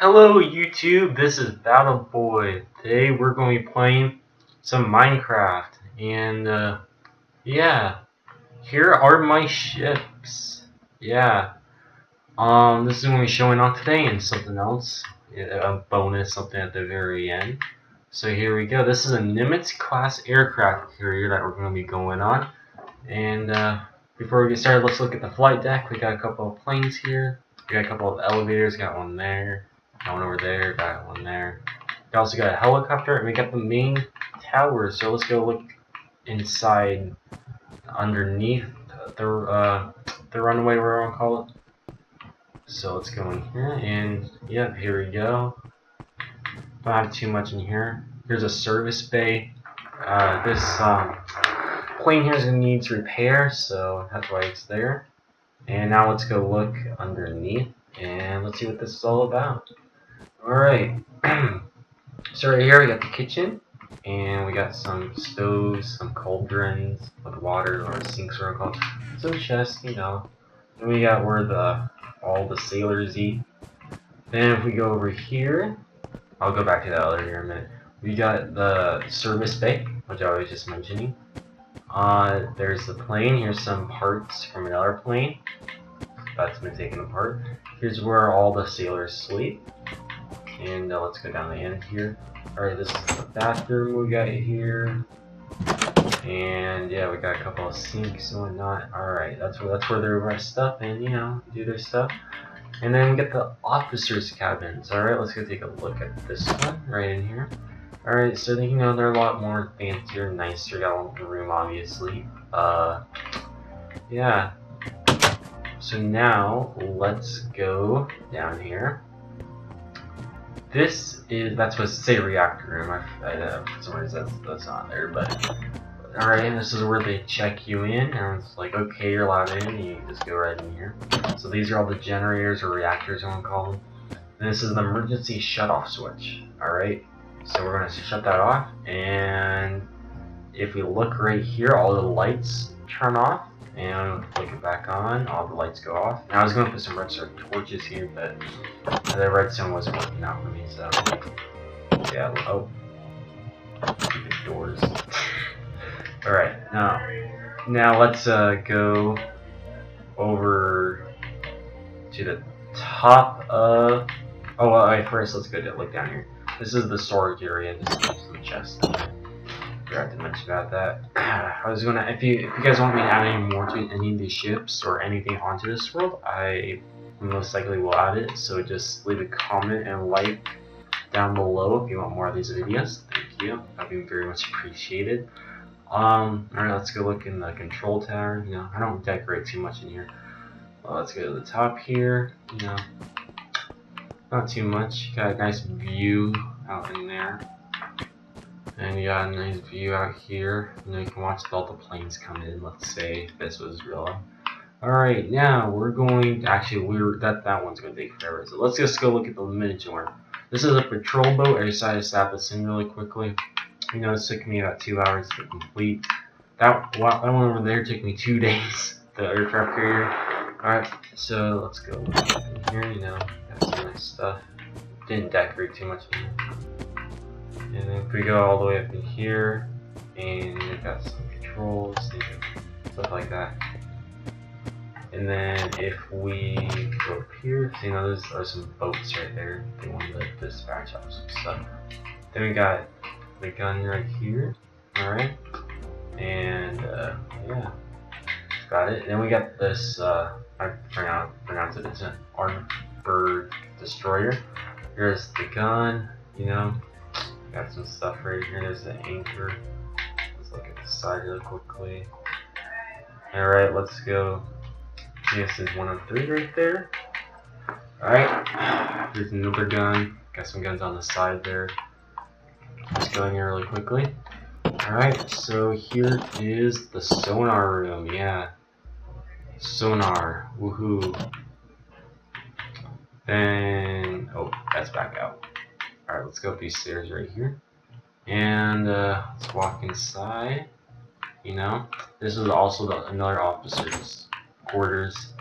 Hello YouTube, this is Battle Boy. Today we're going to be playing some Minecraft, and yeah, here are my ships. Yeah, this is going to be showing off today and something else, a bonus, something at the very end. So here we go. This is a Nimitz class aircraft carrier that we're going to be going on, and before we get started, let's look at the flight deck. We got a couple of planes here. We got a couple of elevators. Got one there. Got one over there. Got one there. We also got a helicopter, and we got the main tower. So let's go look inside, underneath the runway, whatever I want to call it. So let's go in here, and yep, here we go. Don't have too much in here. Here's a service bay. This plane here is going to need repair, so that's why it's there. And now let's go look underneath, and let's see what this is all about. Alright, so right here we got the kitchen, and we got some stoves, some cauldrons with water, or sinks or called, some chests, you know. Then we got where all the sailors eat. Then if we go over here, I'll go back to that other here in a minute. We got the service bay, which I was just mentioning. There's the plane. Here's some parts from another plane that's been taken apart. Here's where all the sailors sleep. And let's go down the end here. Alright, this is the bathroom we got here. And yeah, we got a couple of sinks and whatnot. Alright, that's where they rest up and, you know, do their stuff. And then we get the officers' cabins. Alright, let's go take a look at this one right in here. Alright, so you know, they're a lot more fancier, nicer. Got one room, obviously. Yeah. So now let's go down here. That's supposed to say reactor room. For some reason that's not there, but alright, and this is where they check you in, and it's like, okay, you're allowed in, and you just go right in here. So these are all the generators or reactors, I want to call them. And this is the emergency shut-off switch. Alright, so we're going to shut that off, and if we look right here, all the lights turn off. And flick it back on, all the lights go off. Now I was going to put some redstone torches here, but the redstone wasn't working out for me, so yeah. Oh, stupid doors. Alright, now let's go over to the top of. Oh, well, alright, first let's go look down here. This is the storage area. This is the chest. Forgot to mention about that. I was gonna, if you guys want me to add any more to any of these ships or anything onto this world, I most likely will add it. So just leave a comment and like down below if you want more of these videos. Thank you. That'd be very much appreciated. Alright, let's go look in the control tower. You know, I don't decorate too much in here. Well, let's go to the top here. You know, not too much. Got a nice view out in there. And you got a nice view out here. You know, you can watch all the planes come in, let's say, if this was real. Alright, now we're going to, actually, that one's going to take forever. So let's just go look at the Minotaur. This is a patrol boat. I decided to snap this in really quickly. You know, it took me about 2 hours to complete. That one over there took me 2 days, the aircraft carrier. Alright, so let's go look in here, you know, got some nice stuff. Didn't decorate too much in here. And then if we go all the way up in here, and we've got some controls, stuff like that. And then if we go up here, so you know, there are some boats right there. They want to dispatch off some stuff. Then we got the gun right here, alright. And yeah, got it. Then we got this, I pronounce it, it's an Arbor Destroyer. Here's the gun, you know. Got some stuff right here. There's the anchor. Let's look at the side real quickly. Alright, let's go. This is 103 right there. Alright, here's another gun. Got some guns on the side there. Just going here really quickly. Alright, so here is the sonar room. Yeah. Sonar. Woohoo. Then, oh, that's back out. Alright, let's go up these stairs right here. And let's walk inside. You know, this is also another officer's quarters,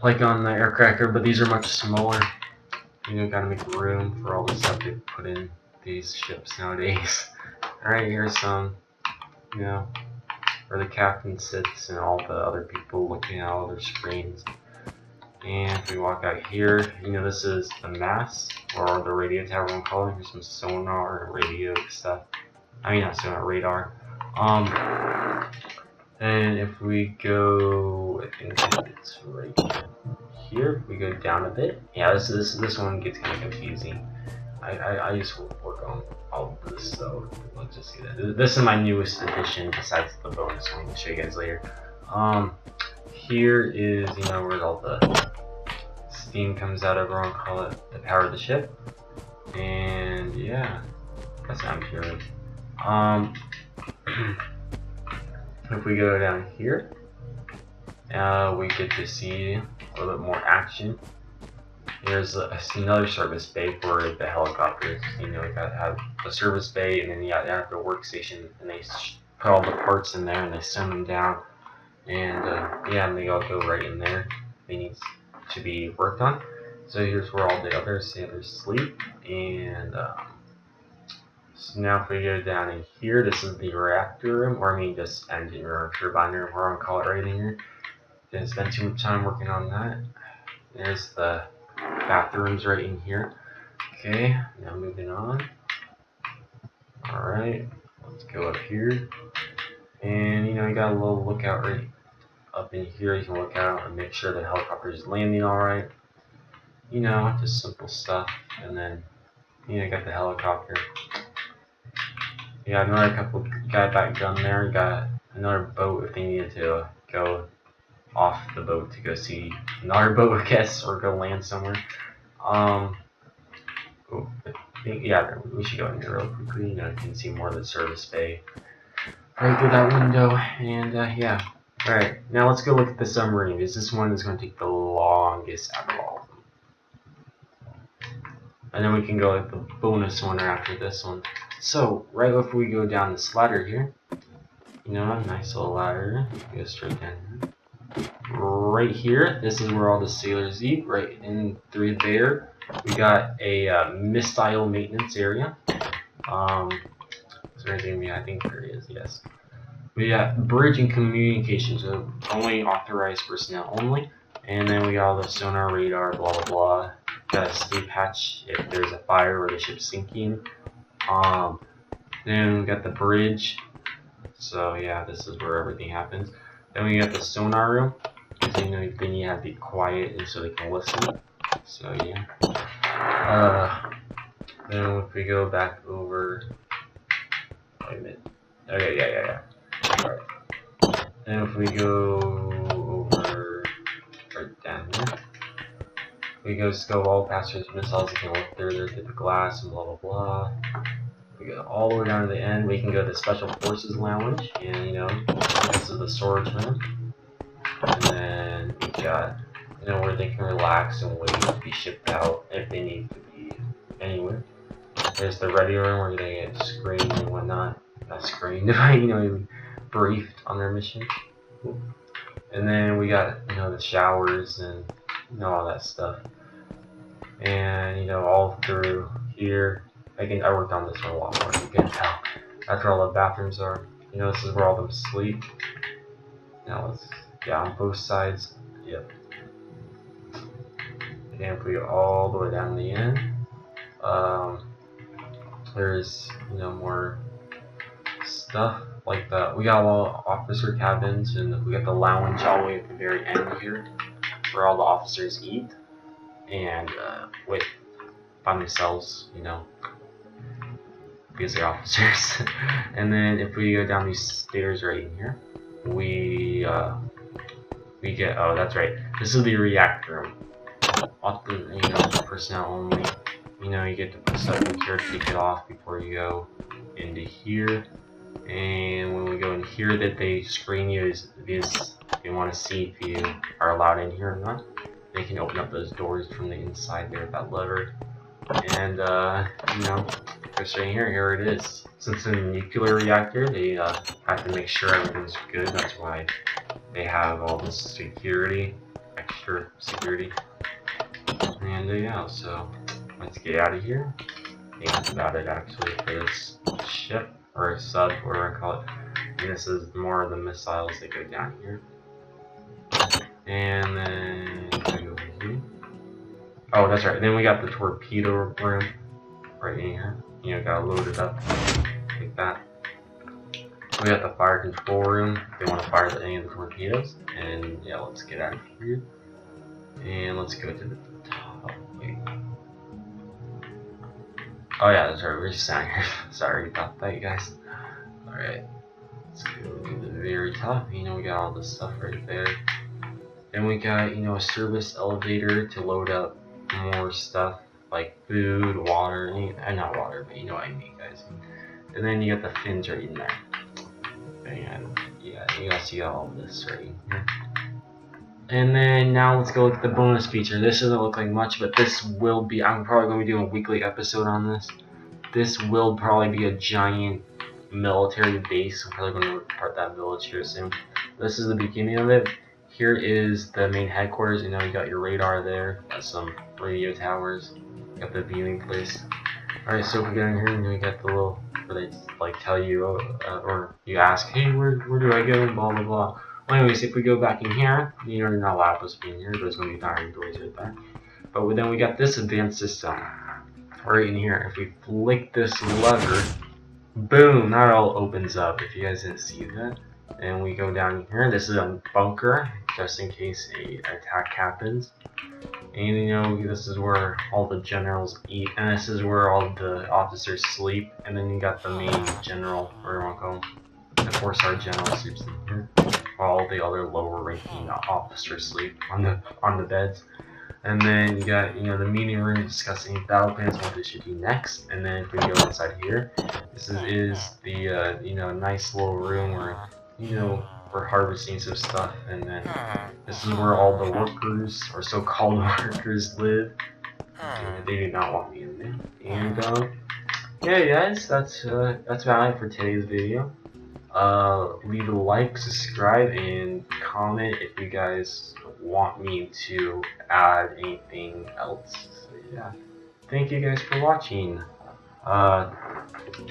like on the aircracker, but these are much smaller. You know, gotta make room for all the stuff they put in these ships nowadays. Alright, here's some, you know, where the captain sits and all the other people looking at all their screens. And if we walk out here, you know, this is the mast, or the radio tower I'm calling. There's some sonar and radio stuff. I mean, not sonar, radar. And if we go, I think it's right here. If we go down a bit, yeah, this one gets kind of confusing. I just work on all of this, so let's just see that. This is my newest addition besides the bonus one. I'll show you guys later. Here is, you know, where all the steam comes out, everyone call it the power of the ship. And yeah, that's how I'm hearing. If we go down here, we get to see a little bit more action. There's another service bay for the helicopters. You know, you gotta have a service bay, and then you gotta have the workstation, and they put all the parts in there, and they send them down. And yeah, and they all go right in there. They need to be worked on. So here's where all the other sailors sleep. And so now if we go down in here, this is the reactor room, or I mean just engine room, turbine room, whatever I call it right in here. Didn't spend too much time working on that. There's the bathrooms right in here. Okay, now moving on. Alright, let's go up here. And you know, you got a little lookout right up in here. You can look out and make sure the helicopter is landing alright. You know, just simple stuff. And then, you know, you got the helicopter. You got another couple guy back down there. You got another boat if they needed to go off the boat to go see another boat, I guess, or go land somewhere. Yeah, we should go in here real quickly. You know, you can see more of the service bay right through that window. And yeah, all right. Now let's go look at the submarine, because this one is going to take the longest out of all of them. And then we can go with the bonus one after this one. So right before we go down this ladder here, you know, a nice little ladder. Go straight down here. Right here, this is where all the sailors eat. Right in through there, we got a missile maintenance area. Is there anything? I think there is. Yes. We got bridge and communications, so only authorized personnel only. And then we got all the sonar, radar, blah blah blah. Got a escape hatch if there's a fire or the ship's sinking. Then we got the bridge. So yeah, this is where everything happens. Then we got the sonar room. Because you know, then you have to be quiet and so they can listen. So yeah. Then if we go back over. Wait a minute. Okay, yeah. Alright. Then if we go over right down there. We go scope all passengers missiles, you can look through there, get the glass and blah blah blah. We go all the way down to the end. We can go to the Special Forces Lounge, and you know, this is the storage room. And then we got, you know, where they can relax and wait to be shipped out if they need to be anywhere. There's the ready room where they get screened and whatnot. Not screened, you know, briefed on their mission. And then we got, you know, the showers and you know, all that stuff. And you know, all through here. I worked on this one a lot more, you can tell. That's where all the bathrooms are. You know, this is where all them sleep. Now let's, yeah, on both sides. Yep. And if we go all the way down to the end, there's, you know, more stuff like that. We got all officer cabins, and we got the lounge all the way at the very end here, where all the officers eat and wait by themselves, you know, because they're officers. And then if we go down these stairs right in here, we get, oh that's right, this is the reactor room. You know, personnel only. You know, you get to put stuff in here, take it off before you go into here. And when we go in here, that they screen you is because they want to see if you are allowed in here or not. They can open up those doors from the inside there with that lever. And you know, go straight here it is. Since it's a nuclear reactor, they have to make sure everything's good. That's why they have all this security, extra security. And yeah, so let's get out of here. I think that's about it actually for this ship, or sub, whatever I call it. And this is more of the missiles that go down here. And then go here. Oh, that's right. Then we got the torpedo room right in here. You know, gotta load it up like that. We got the fire control room if they want to fire any of the torpedoes. And yeah, let's get out of here. And let's go to the top. Wait. Oh yeah, that's right. We're just down here. Sorry about that, you guys. Alright. Let's go to the very top. You know, we got all this stuff right there. Then we got, you know, a service elevator to load up more stuff like food, water, not water, but you know what I mean, guys. And then you got the fins right in there. And yeah, you guys see all of this right here. And then now let's go with the bonus feature. This doesn't look like much, but this will be, I'm probably going to be doing a weekly episode on this. This will probably be a giant military base. I'm probably going to report that village here soon. This is the beginning of it. Here is the main headquarters. You know, you got your radar there, got some radio towers, got the viewing place. Alright, so if we get in here, you got the little, where they like tell you, or you ask, hey, where do I go, blah blah blah. Well, anyways, if we go back in here, you know, you're not allowed to be in here, but it's going to be firing doors right there. But then we got this advanced system right in here. If we flick this lever, boom, that all opens up. If you guys didn't see that. And we go down here. This is a bunker, just in case an attack happens. And you know, this is where all the generals eat, and this is where all the officers sleep. And then you got the main general, or you want to call him, the 4-star general sleeps in here. While all the other lower-ranking officers sleep on the beds. And then you got, you know, the meeting room discussing battle plans, what they should do next. And then if we go inside here, this is the you know, nice little room where, you know, we're harvesting some stuff. And then this is where all the workers, or so-called workers, live. And they do not want me in there. And yeah, guys, that's about it for today's video. Leave a like, subscribe, and comment if you guys want me to add anything else. So yeah, thank you guys for watching.